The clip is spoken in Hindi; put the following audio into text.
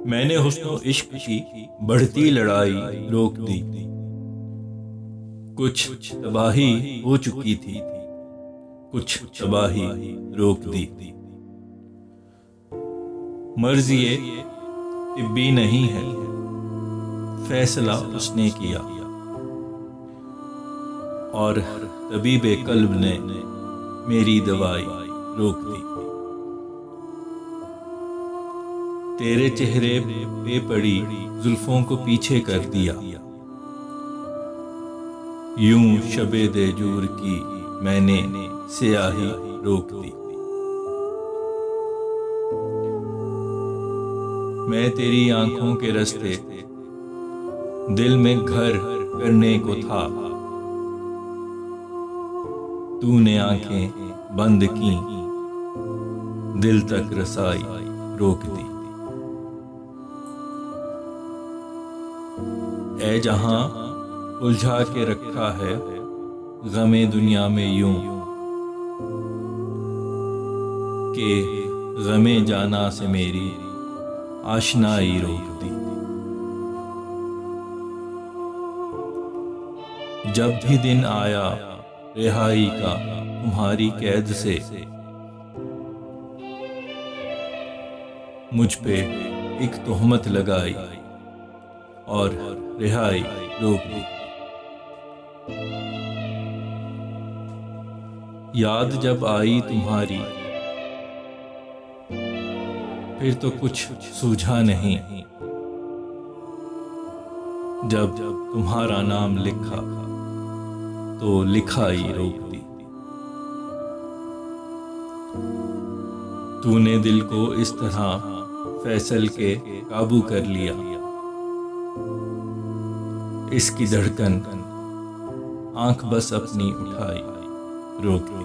मैंने हुस्न इश्क की बढ़ती लड़ाई रोक दी। कुछ तबाही हो चुकी थी, कुछ तबाही रोक दी। मर्ज़ ये तिब्बी नहीं है, फैसला उसने किया और तबीबे कल्ब ने मेरी दवाई रोक दी। तेरे चेहरे पे पड़ी जुल्फों को पीछे कर दिया, यूं शबे देजूर की मैंने स्याही रोक दी। मैं तेरी आंखों के रास्ते दिल में घर करने को था, तूने आंखें बंद की, दिल तक रसाई रोक दी। ऐ जहां उलझा के रखा है गमे दुनिया में यूं के गमे जाना से मेरी आशनाई रोक दी। जब भी दिन आया रिहाई का तुम्हारी कैद से, मुझ पे एक तोहमत लगाई और रिहाई रोक दी। याद जब आई तुम्हारी फिर तो कुछ सूझा नहीं, जब तुम्हारा नाम लिखा तो लिखाई रोक दी। तूने दिल को इस तरह फैसल के काबू कर लिया, इसकी धड़कन आंख बस अपनी उठाई रोक दी।